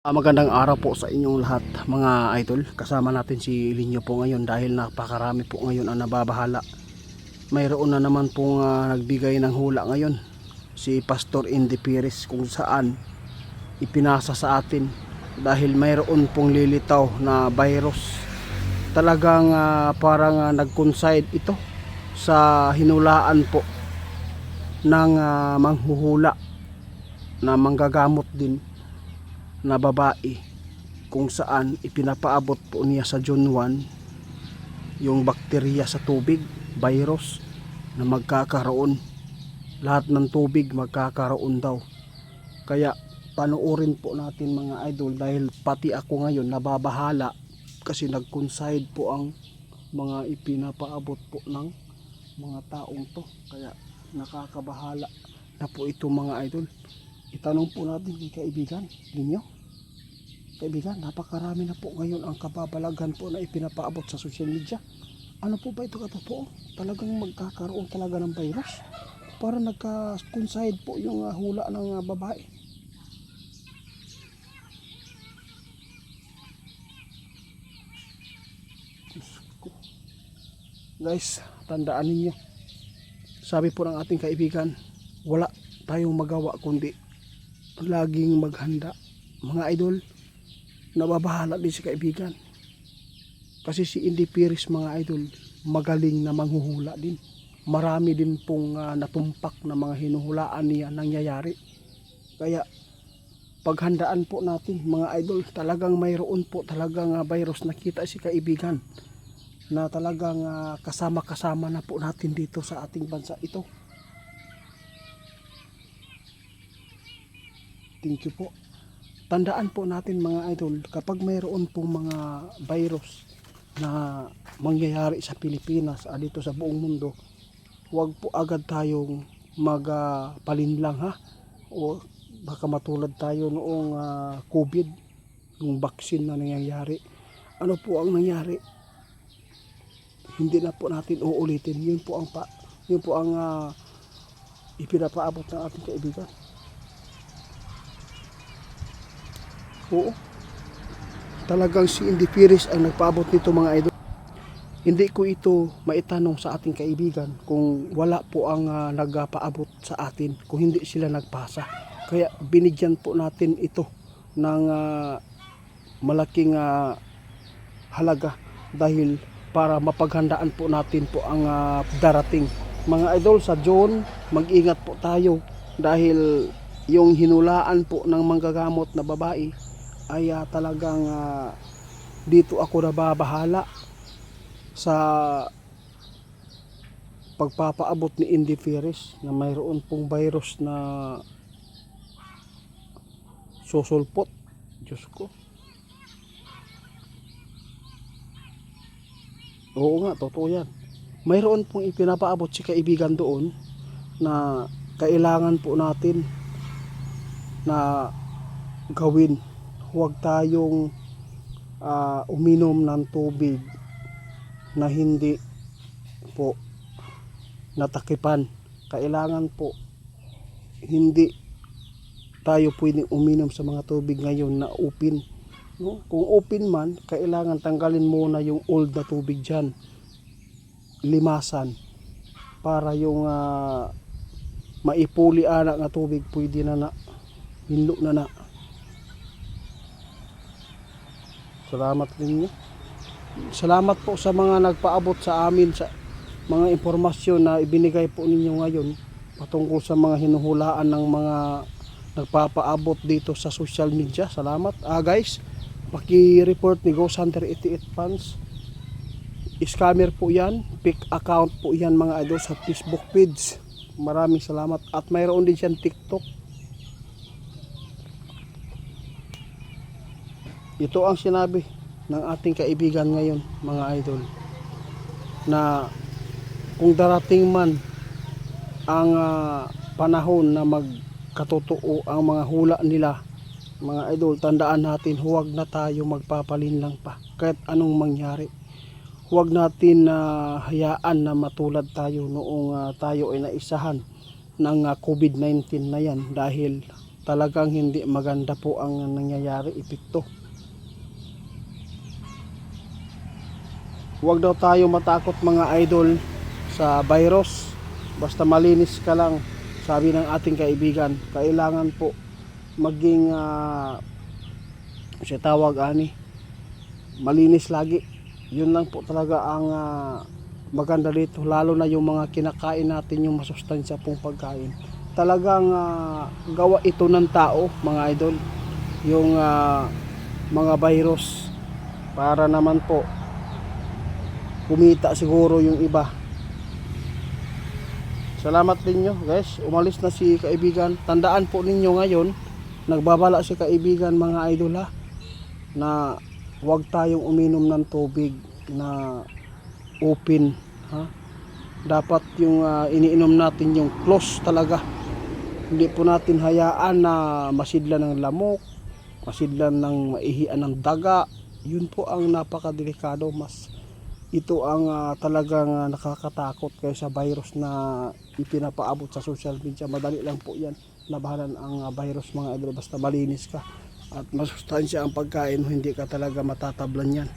Magandang araw po sa inyong lahat mga idol. Kasama natin si Linyo po ngayon dahil napakarami po ngayon ang nababahala. Mayroon na naman pong nagbigay ng hula ngayon, si Pastor Indy Perez, kung saan ipinasa sa atin dahil mayroon pong lilitaw na virus. Talagang parang nag-coincide ito sa hinulaan po ng manghuhula na manggagamot din na babae, kung saan ipinapaabot po niya sa June 1 yung bakterya sa tubig, virus na magkakaroon. Lahat ng tubig magkakaroon daw. Kaya panoorin po natin mga idol, dahil pati ako ngayon nababahala kasi nag-coincide po ang mga ipinapaabot po ng mga taong to. Kaya nakakabahala na po ito mga idol. Itanong po natin kay kaibigan ninyo. Kaibigan, napakarami na po ngayon ang kababalaghan po na ipinapaabot sa social media. Ano po ba ito katotoo? Talagang magkakaroon talaga ng virus? Para nagka-coincide po yung hula ng babae. Guys, tandaan ninyo. Sabi po ng ating kaibigan, wala tayong magawa kundi laging maghanda. Mga idol, nababahala din si kaibigan kasi si Indy Perez mga idol, magaling na manghuhula din. Marami din pong natumpak na mga hinuhulaan niya nangyayari. Kaya paghandaan po natin mga idol, talagang mayroon po talagang virus. Nakita si kaibigan na talagang kasama-kasama na po natin dito sa ating bansa ito. Thank you po. Tandaan po natin mga idol, kapag mayroon pong mga virus na mangyayari sa Pilipinas, dito sa buong mundo, huwag po agad tayong magpalinlang ha. O baka matulad tayo noong COVID, yung vaccine na nangyayari. Ano po ang nangyari? Hindi na po natin uulitin. Yun po ang ipinapaabot ng ating kaibigan. Oo, talagang si Indy Perez ang nagpaabot nito mga idol. Hindi ko ito maitanong sa ating kaibigan kung wala po ang nagpaabot sa atin, kung hindi sila nagpasa. Kaya binigyan po natin ito ng malaking halaga, dahil para mapaghandaan po natin po ang darating. Mga idol, sa June, mag-ingat po tayo dahil yung hinulaan po ng manggagamot na babae ay talagang dito ako nababahala sa pagpapaabot ni Indy Perez na mayroon pong virus na susulpot. Diyos ko. Oo nga, totoo yan. Mayroon pong ipinapaabot si kaibigan doon na kailangan po natin na gawin. Huwag tayong uminom ng tubig na hindi po natakipan. Kailangan po hindi tayo pwedeng uminom sa mga tubig ngayon na open. No? Kung open man, kailangan tanggalin muna yung old na tubig dyan. Limasan. Para yung maipuli anak na tubig pwede na hinlo na. Salamat ninyo. Salamat po sa mga nagpaabot sa amin sa mga impormasyon na ibinigay po ninyo ngayon patungkol sa mga hinuhulaan ng mga nagpapaabot dito sa social media. Salamat. Guys, paki-report ni Ghost Hunter 88 fans. Scammer po yan. Fake account po yan mga idol sa Facebook page. Maraming salamat. At mayroon din siyang TikTok. Ito ang sinabi ng ating kaibigan ngayon mga idol, na kung darating man ang panahon na magkatotoo ang mga hula nila mga idol, tandaan natin, huwag na tayo magpapalinlang pa kahit anong mangyari. Huwag natin hayaan na matulad tayo noong tayo ay naisahan ng COVID-19 na yan, dahil talagang hindi maganda po ang nangyayari, epekto. Huwag daw tayo matakot mga idol sa virus, basta malinis ka lang, sabi ng ating kaibigan. Kailangan po maging siya tawag ani, malinis lagi. Yun lang po talaga ang maganda dito, lalo na yung mga kinakain natin, yung masustansya pong pagkain. Talagang gawa ito ng tao mga idol, yung mga virus, para naman po kumita siguro yung iba. Salamat din nyo guys, umalis na si kaibigan. Tandaan po ninyo ngayon, nagbabala si kaibigan mga idol ha, na huwag tayong uminom ng tubig na open ha. Dapat yung iniinom natin yung close talaga. Hindi po natin hayaan na masidlan ng lamok, masidlan ng maihian ng daga. Yun po ang napakadelikado. Mas ito ang talagang nakakatakot kaysa virus na ipinapaabot sa social media. Madali lang po yan, labanan ang virus mga idol, basta malinis ka at masustansya ang pagkain mo, hindi ka talaga matatablan yan.